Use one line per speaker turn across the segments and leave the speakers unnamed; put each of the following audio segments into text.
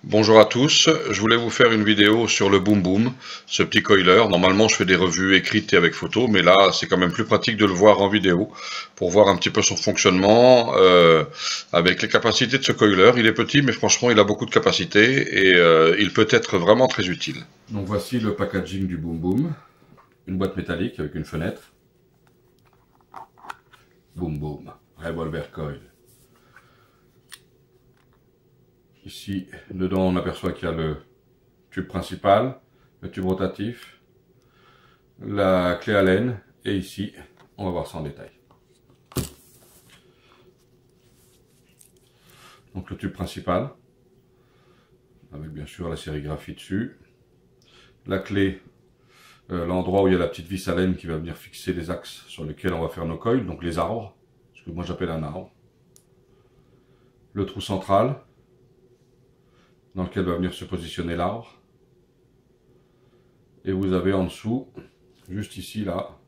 Bonjour à tous, je voulais vous faire une vidéo sur le Boom Boom, ce petit coiler. Normalement je fais des revues écrites et avec photos, mais là c'est quand même plus pratique de le voir en vidéo pour voir un petit peu son fonctionnement avec les capacités de ce coiler. Il est petit mais franchement il a beaucoup de capacités et il peut être vraiment très utile. Donc voici le packaging du Boom Boom, une boîte métallique avec une fenêtre. Boom Boom, revolver coil. Ici, dedans, on aperçoit qu'il y a le tube principal, le tube rotatif, la clé Allen, et ici, on va voir ça en détail. Donc le tube principal, avec bien sûr la sérigraphie dessus, la clé, l'endroit où il y a la petite vis Allen qui va venir fixer les axes sur lesquels on va faire nos coils, donc les arbres, ce que moi j'appelle un arbre, le trou central, dans lequel va venir se positionner l'arbre. Et vous avez en dessous, juste ici, là,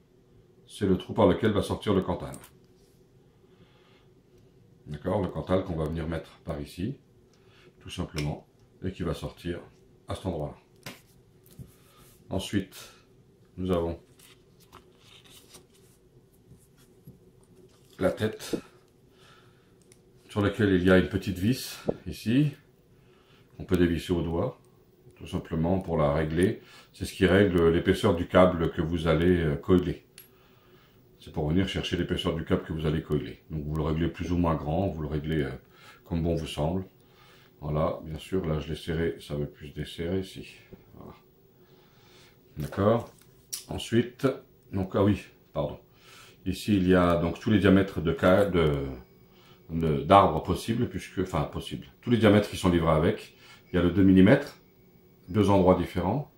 c'est le trou par lequel va sortir le cantal. D'accord, le cantal qu'on va venir mettre par ici, tout simplement, et qui va sortir à cet endroit-là. Ensuite, nous avons la tête, sur laquelle il y a une petite vis, ici. On peut dévisser au doigt, tout simplement pour la régler. C'est ce qui règle l'épaisseur du câble que vous allez coiler. C'est pour venir chercher l'épaisseur du câble que vous allez coiler. Donc vous le réglez plus ou moins grand, vous le réglez comme bon vous semble. Voilà, bien sûr, là je l'ai serré, ça veut plus desserrer ici. Voilà. D'accord. Ensuite, donc ah oui, pardon. Ici il y a donc tous les diamètres d'arbres possibles, enfin possibles. Tous les diamètres qui sont livrés avec. Il y a le 2 mm, deux endroits différents,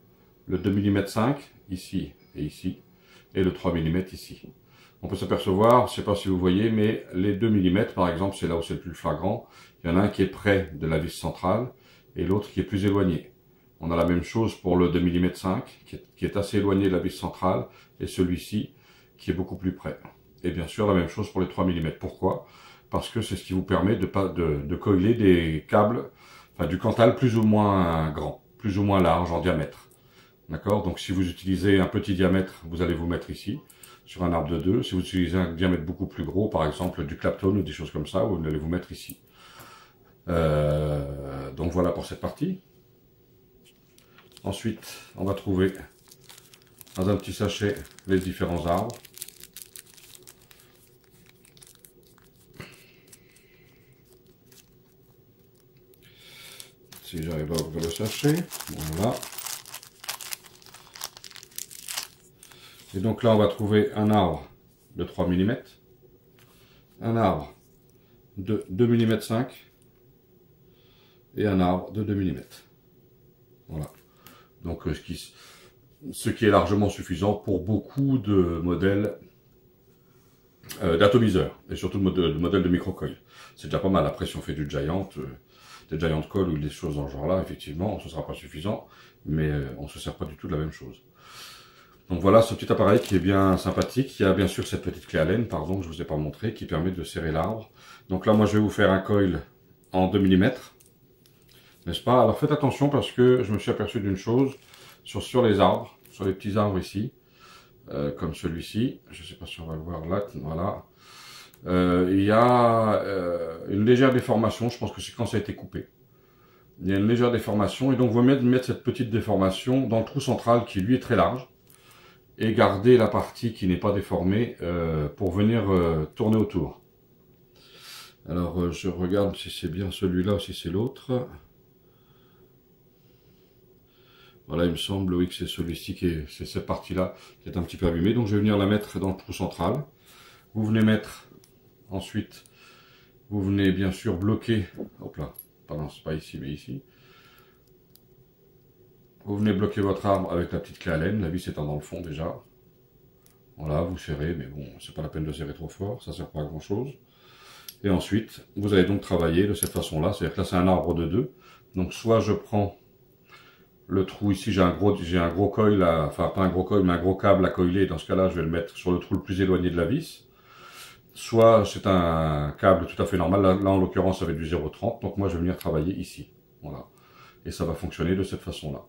le 2 mm 5, ici et ici, et le 3 mm ici. On peut s'apercevoir, je ne sais pas si vous voyez, mais les 2 mm, par exemple, c'est là où c'est le plus flagrant. Il y en a un qui est près de la vis centrale, et l'autre qui est plus éloigné. On a la même chose pour le 2 mm 5, qui est assez éloigné de la vis centrale, et celui-ci, qui est beaucoup plus près. Et bien sûr, la même chose pour les 3 mm. Pourquoi? Parce que c'est ce qui vous permet de coiler des câbles, enfin du cantal plus ou moins grand, plus ou moins large en diamètre. D'accord? Donc si vous utilisez un petit diamètre, vous allez vous mettre ici, sur un arbre de 2. Si vous utilisez un diamètre beaucoup plus gros, par exemple du Clapton ou des choses comme ça, vous allez vous mettre ici. Donc voilà pour cette partie. Ensuite, on va trouver dans un petit sachet les différents arbres. Si j'arrive à ouvrir le sachet, voilà. Et donc là, on va trouver un arbre de 3 mm, un arbre de 2 mm 5 et un arbre de 2 mm. Voilà. Donc ce qui est largement suffisant pour beaucoup de modèles d'atomiseurs et surtout de modèles de microcoil. C'est déjà pas mal. Après, si on fait du Giant, des Giant Coil ou des choses dans ce genre-là, effectivement, ce ne sera pas suffisant, mais on ne se sert pas du tout de la même chose. Donc voilà ce petit appareil qui est bien sympathique. Il y a bien sûr cette petite clé Allen, pardon, que je ne vous ai pas montré, qui permet de serrer l'arbre. Donc là, moi, je vais vous faire un coil en 2 mm, n'est-ce pas? Alors faites attention parce que je me suis aperçu d'une chose sur les arbres, sur les petits arbres ici, comme celui-ci. Je ne sais pas si on va le voir là, voilà. Il y a une légère déformation, je pense que c'est quand ça a été coupé. Il y a une légère déformation et donc vous mettre cette petite déformation dans le trou central qui lui est très large et garder la partie qui n'est pas déformée pour venir tourner autour. Alors je regarde si c'est bien celui-là ou si c'est l'autre. Voilà, il me semble oui que c'est celui-ci c'est cette partie-là qui est un petit peu abîmée. Donc je vais venir la mettre dans le trou central. Vous venez mettre ensuite, vous venez bien sûr bloquer, hop là, pardon, c'est pas ici mais ici. Vous venez bloquer votre arbre avec la petite clé Allen, la vis étant dans le fond déjà. Voilà, vous serrez, mais bon, c'est pas la peine de serrer trop fort, ça sert pas à grand chose. Et ensuite, vous allez donc travailler de cette façon-là, c'est-à-dire que là c'est un arbre de 2. Donc soit je prends le trou ici, j'ai un gros coil, enfin pas un gros coil, mais un gros câble à coiler. Dans ce cas-là, je vais le mettre sur le trou le plus éloigné de la vis. Soit c'est un câble tout à fait normal, là en l'occurrence ça va être du 0,30, donc moi je vais venir travailler ici. Voilà. et ça va fonctionner de cette façon-là.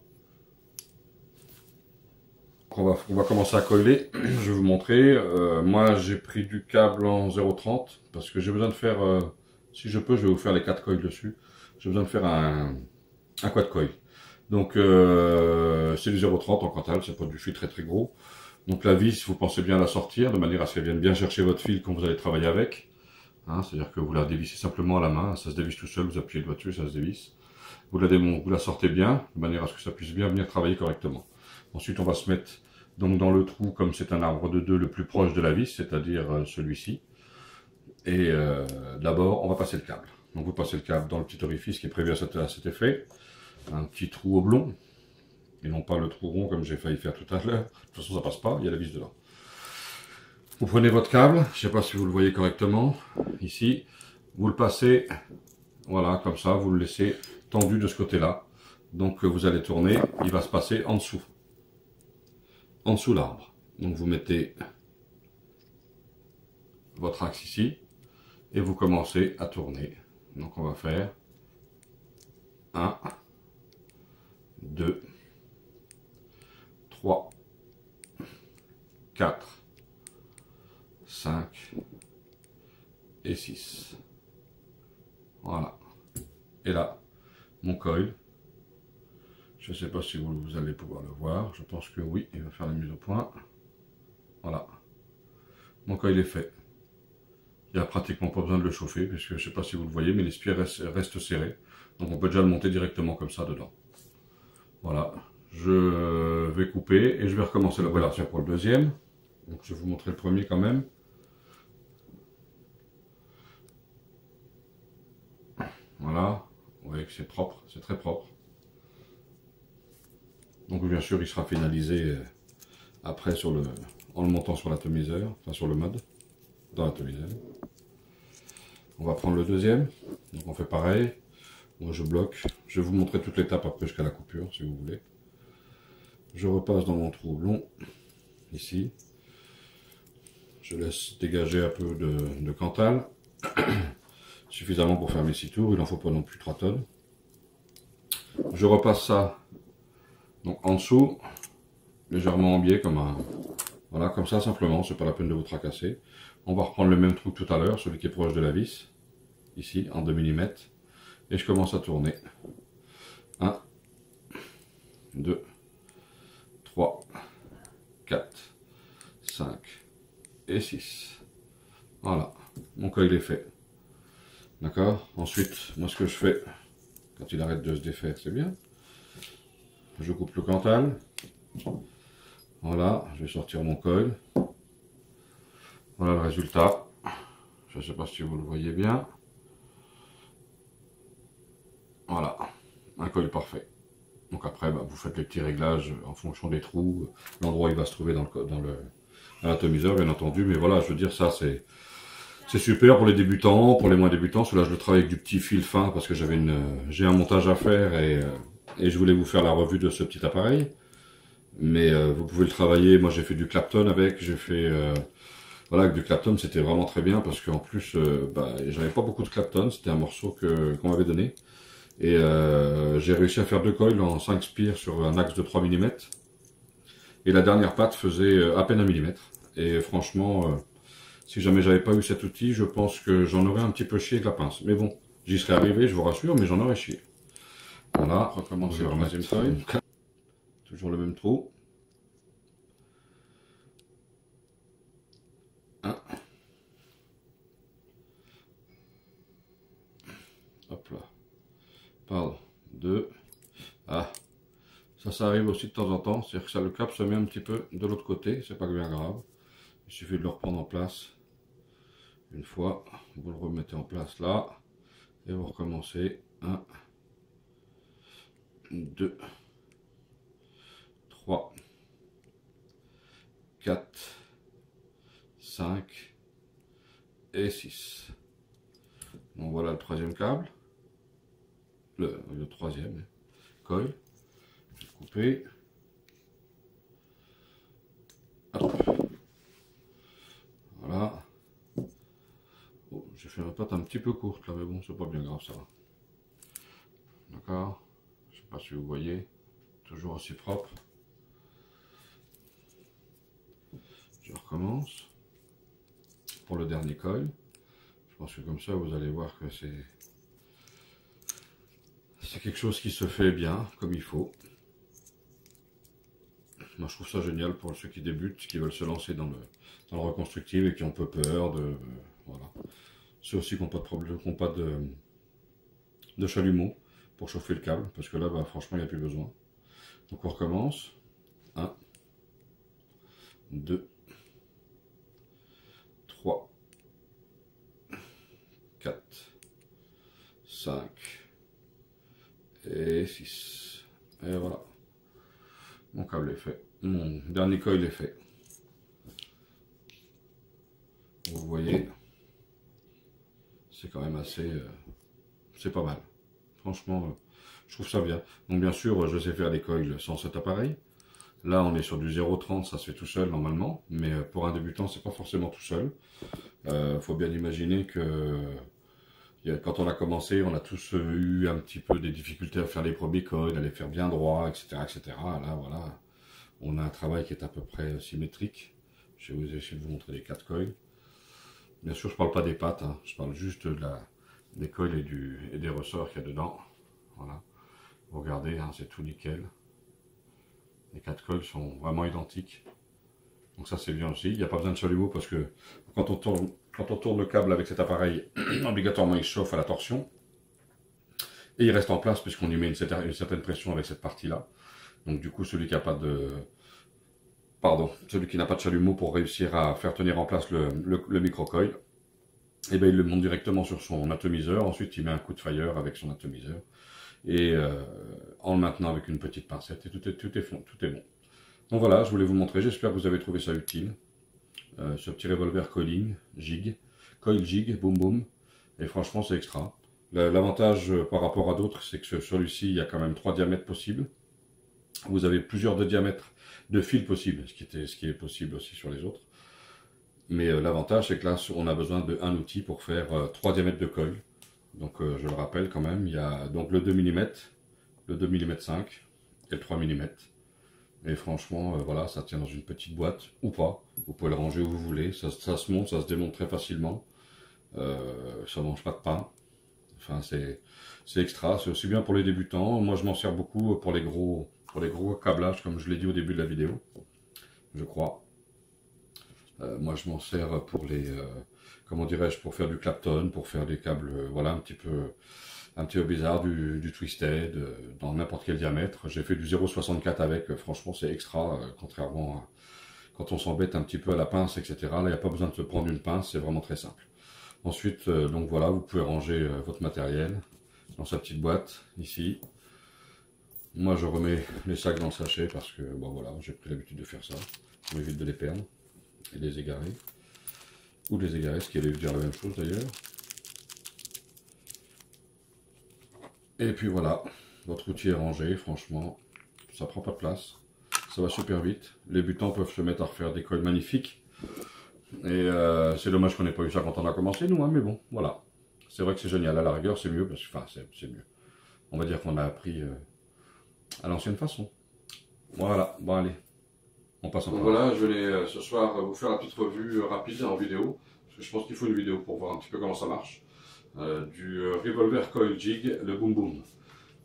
On va commencer à coller. Je vais vous montrer. Moi, j'ai pris du câble en 0,30 parce que j'ai besoin de faire, si je peux, je vais vous faire les 4 coils dessus. J'ai besoin de faire un quad coil. Donc, c'est du 0,30 en Cantal, c'est pas du fil très très gros. Donc la vis, vous pensez bien la sortir de manière à ce qu'elle vienne bien chercher votre fil quand vous allez travailler avec. Hein, c'est-à-dire que vous la dévissez simplement à la main, ça se dévisse tout seul, vous appuyez le doigt dessus, ça se dévisse. Vous la sortez bien, de manière à ce que ça puisse bien venir travailler correctement. Ensuite, on va se mettre donc dans le trou, comme c'est un arbre de 2 le plus proche de la vis, c'est-à-dire celui-ci. Et d'abord, on va passer le câble. Donc vous passez le câble dans le petit orifice qui est prévu à cet effet. Un petit trou oblong, et non pas le trou rond comme j'ai failli faire tout à l'heure. De toute façon, ça passe pas, il y a la vis dedans. Vous prenez votre câble, je ne sais pas si vous le voyez correctement, ici, vous le passez, voilà, comme ça, vous le laissez tendu de ce côté-là. Donc vous allez tourner, il va se passer en dessous l'arbre. Donc vous mettez votre axe ici, et vous commencez à tourner. Donc on va faire 1, 2, 3, 4, 5 et 6. Voilà. Et là, mon coil. Je ne sais pas si vous allez pouvoir le voir. Je pense que oui, il va faire la mise au point. Voilà. Mon coil est fait. Il n'y a pratiquement pas besoin de le chauffer, puisque je ne sais pas si vous le voyez, mais les spires restent serrés. Donc on peut déjà le monter directement comme ça dedans. Voilà. Je vais couper et je vais recommencer l'opération pour le deuxième. Donc je vais vous montrer le premier quand même. Voilà, vous voyez que c'est propre, c'est très propre. Donc bien sûr il sera finalisé après en le montant sur l'atomiseur, enfin sur le mode, dans l'atomiseur. On va prendre le deuxième, donc on fait pareil. Moi je bloque, je vais vous montrer toute l'étape après jusqu'à la coupure si vous voulez. Je repasse dans mon trou long, ici. Je laisse dégager un peu de Cantal. Suffisamment pour faire mes 6 tours, il n'en faut pas non plus 3 tonnes. Je repasse ça donc en dessous, légèrement en biais, voilà, comme ça simplement, c'est pas la peine de vous tracasser. On va reprendre le même trou que tout à l'heure, celui qui est proche de la vis, ici, en 2 mm, et je commence à tourner. 1, 2, 3, 4, 5 et 6. Voilà, mon coil est fait. D'accord. Ensuite, moi ce que je fais, quand il arrête de se défaire, c'est bien. Je coupe le Cantal. Voilà, je vais sortir mon coil. Voilà le résultat. Je ne sais pas si vous le voyez bien. Voilà, un coil parfait. Donc après, vous faites les petits réglages en fonction des trous, l'endroit où il va se trouver dans l'atomiseur, bien entendu. Mais voilà, je veux dire, ça c'est super pour les débutants, pour les moins débutants. Celui-là, je le travaille avec du petit fil fin parce que j'ai un montage à faire et je voulais vous faire la revue de ce petit appareil. Mais vous pouvez le travailler. Moi, j'ai fait du Clapton avec. J'ai fait voilà, avec du Clapton, c'était vraiment très bien parce qu'en plus, j'avais pas beaucoup de Clapton. C'était un morceau qu'on m'avait donné. Et j'ai réussi à faire 2 coils en 5 spires sur un axe de 3 mm. Et la dernière patte faisait à peine 1 mm. Et franchement, si jamais j'avais pas eu cet outil, je pense que j'en aurais un petit peu chié avec la pince. Mais bon, j'y serais arrivé, je vous rassure, mais j'en aurais chié. Voilà, recommencer le troisième coil. Toujours le même trou. 1. Hop là. Pardon. 2. Ah. Ça arrive aussi de temps en temps. C'est-à-dire que le câble se met un petit peu de l'autre côté. C'est pas bien grave. Il suffit de le reprendre en place. Une fois, vous le remettez en place là. Et vous recommencez. 1. 2. 3. 4. 5. Et 6. Donc voilà le troisième câble. Le troisième coil. Je vais couper. Hop. Voilà. Oh, j'ai fait ma patte un petit peu courte là, mais bon, c'est pas bien grave ça. D'accord. Je sais pas si vous voyez, toujours aussi propre. Je recommence pour le dernier coil. Je pense que comme ça vous allez voir que c'est quelque chose qui se fait bien, comme il faut. Moi je trouve ça génial pour ceux qui débutent, qui veulent se lancer dans le reconstructif et qui ont peu peur de... voilà. Ceux aussi qui n'ont pas de problème, qui n'ont pas de chalumeau pour chauffer le câble, parce que là bah, franchement il n'y a plus besoin. Donc on recommence. 1, 2, 3, 4, 5 et 6. Et voilà. Mon câble est fait. Mon dernier coil est fait. Vous voyez, c'est quand même assez... c'est pas mal. Franchement, je trouve ça bien. Donc bien sûr, je sais faire des coils sans cet appareil. Là, on est sur du 0,30, ça se fait tout seul normalement. Mais pour un débutant, c'est pas forcément tout seul. Faut bien imaginer que quand on a commencé, on a tous eu un petit peu des difficultés à faire les premiers coils, à les faire bien droit, etc., etc. Là, voilà, on a un travail qui est à peu près symétrique. Je vais essayer de vous montrer les 4 coils. Bien sûr, je parle pas des pattes, hein. Je parle juste des coils et des ressorts qu'il y a dedans. Voilà. Vous regardez, hein, c'est tout nickel. Les 4 coils sont vraiment identiques. Donc ça, c'est bien aussi. Il n'y a pas besoin de chalumeau parce que quand on tourne le câble avec cet appareil, obligatoirement, il chauffe à la torsion. Et il reste en place puisqu'on y met une certaine pression avec cette partie-là. Donc du coup, celui qui n'a pas de chalumeau pour réussir à faire tenir en place le micro-coil, et bien il le monte directement sur son atomiseur. Ensuite, il met un coup de fire avec son atomiseur. Et en le maintenant avec une petite pincette. Et tout est bon. Donc voilà, je voulais vous montrer. J'espère que vous avez trouvé ça utile. Ce petit revolver coiling, coil jig, boum boum. Et franchement, c'est extra. L'avantage par rapport à d'autres, c'est que sur celui-ci, il y a quand même 3 diamètres possibles. Vous avez plusieurs diamètres de fils possibles, ce qui est possible aussi sur les autres. Mais l'avantage, c'est que là, on a besoin d'un outil pour faire 3 diamètres de coil. Donc je le rappelle quand même, il y a donc le 2 mm, le 2 mm 5 et le 3 mm. Et franchement, voilà, ça tient dans une petite boîte ou pas. Vous pouvez le ranger où vous voulez, ça se monte, ça se démonte très facilement. Ça mange pas de pain. Enfin, c'est extra, c'est aussi bien pour les débutants. Moi, je m'en sers beaucoup pour les gros câblages, comme je l'ai dit au début de la vidéo, je crois. Moi, je m'en sers pour les, comment dirais-je, pour faire du Clapton, pour faire des câbles, voilà, un petit peu bizarre, du Twisted, dans n'importe quel diamètre. J'ai fait du 0,64 avec, franchement, c'est extra, contrairement à quand on s'embête un petit peu à la pince, etc. Là, il n'y a pas besoin de se prendre une pince, c'est vraiment très simple. Ensuite, donc voilà, vous pouvez ranger votre matériel dans sa petite boîte, ici. Moi, je remets les sacs dans le sachet parce que, bon voilà, j'ai pris l'habitude de faire ça. Ça m'évite de les perdre et de les égarer. Ou de les égarer, ce qui allait dire la même chose d'ailleurs. Et puis voilà, votre outil est rangé, franchement, ça prend pas de place. Ça va super vite. Les débutants peuvent se mettre à refaire des coils magnifiques. Et c'est dommage qu'on n'ait pas eu ça quand on a commencé, nous, hein, mais bon, voilà. C'est vrai que c'est génial, à la rigueur, c'est mieux, parce que, enfin, c'est mieux. On va dire qu'on a appris à l'ancienne façon. Voilà, bon allez, on passe en place. Voilà, je vais ce soir vous faire une petite revue rapide en vidéo, parce que je pense qu'il faut une vidéo pour voir un petit peu comment ça marche. Du Revolver Coil Jig, le Boom Boom.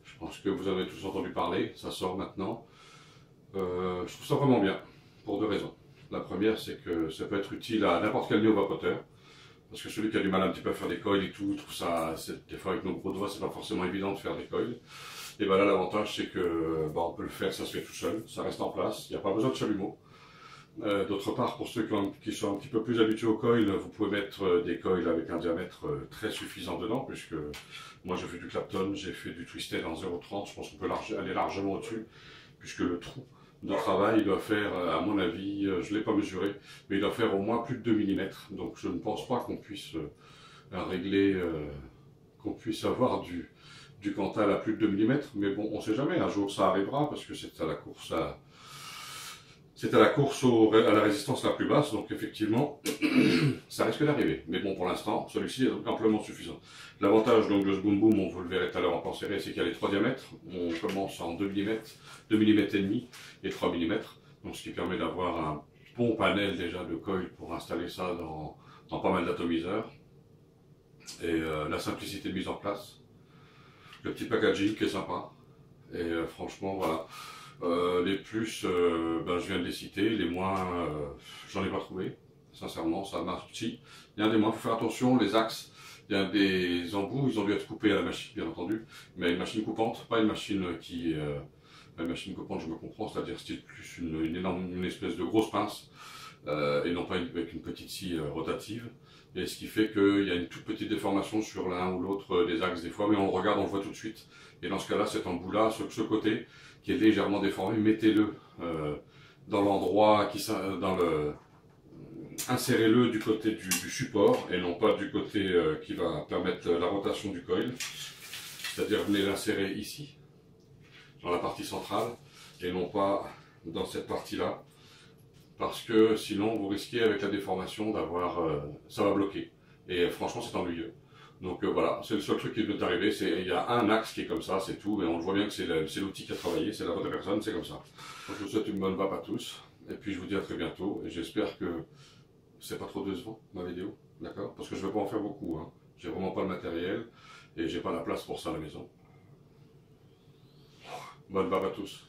Je pense que vous avez tous entendu parler, ça sort maintenant. Je trouve ça vraiment bien, pour 2 raisons. La première, c'est que ça peut être utile à n'importe quel néo-vapoteur. Parce que celui qui a du mal un petit peu à faire des coils et tout, trouve ça, des fois avec nos gros doigts, c'est pas forcément évident de faire des coils. Et ben là, l'avantage, c'est que on peut le faire, ça se fait tout seul, ça reste en place, il n'y a pas besoin de chalumeau. D'autre part, pour ceux qui sont un petit peu plus habitués aux coils, vous pouvez mettre des coils avec un diamètre très suffisant dedans, puisque moi j'ai fait du Clapton, j'ai fait du Twisted en 0,30, je pense qu'on peut aller largement au-dessus, puisque le trou de travail, il doit faire, à mon avis, je ne l'ai pas mesuré, mais il doit faire au moins plus de 2 mm. Donc je ne pense pas qu'on puisse régler, qu'on puisse avoir du Cantal à plus de 2 mm. Mais bon, on ne sait jamais, un jour ça arrivera, parce que c'est à la course c'est à la course à la résistance la plus basse, donc effectivement, ça risque d'arriver. Mais bon, pour l'instant, celui-ci est donc amplement suffisant. L'avantage donc de ce boom boom, vous le verrez tout à l'heure en plan serré, c'est qu'il y a les 3 diamètres. On commence en 2 mm, 2 mm et demi et 3 mm. Donc ce qui permet d'avoir un bon panel déjà de coil pour installer ça dans pas mal d'atomiseurs. Et la simplicité de mise en place. Le petit packaging qui est sympa. Et franchement, voilà. Les plus, je viens de les citer. Les moins, j'en ai pas trouvé. Sincèrement, ça marche. Si, il y a des moins, il faut faire attention. Les axes, il y a des embouts, ils ont dû être coupés à la machine, bien entendu. Mais une machine coupante, pas une machine qui. Une machine coupante, je me comprends, c'est-à-dire style plus une espèce de grosse pince. Et non pas avec une petite scie rotative. Et ce qui fait qu'il y a une toute petite déformation sur l'un ou l'autre des axes des fois, mais on le regarde, on le voit tout de suite. Et dans ce cas-là, cet embout-là, ce côté, qui est légèrement déformé, mettez-le dans l'endroit insérez-le du côté du support et non pas du côté qui va permettre la rotation du coil. C'est-à-dire venez l'insérer ici, dans la partie centrale, et non pas dans cette partie-là. Parce que sinon vous risquez avec la déformation d'avoir, ça va bloquer. Et franchement c'est ennuyeux. Donc voilà, c'est le seul truc qui peut arriver, il y a un axe qui est comme ça, c'est tout, mais on voit bien que c'est l'outil qui a travaillé, c'est la bonne personne, c'est comme ça. Donc je vous souhaite une bonne vape à tous, et puis je vous dis à très bientôt, et j'espère que c'est pas trop décevant ma vidéo, d'accord? Parce que je ne vais pas en faire beaucoup, hein. J'ai vraiment pas le matériel, et j'ai pas la place pour ça à la maison. Bonne vape à tous.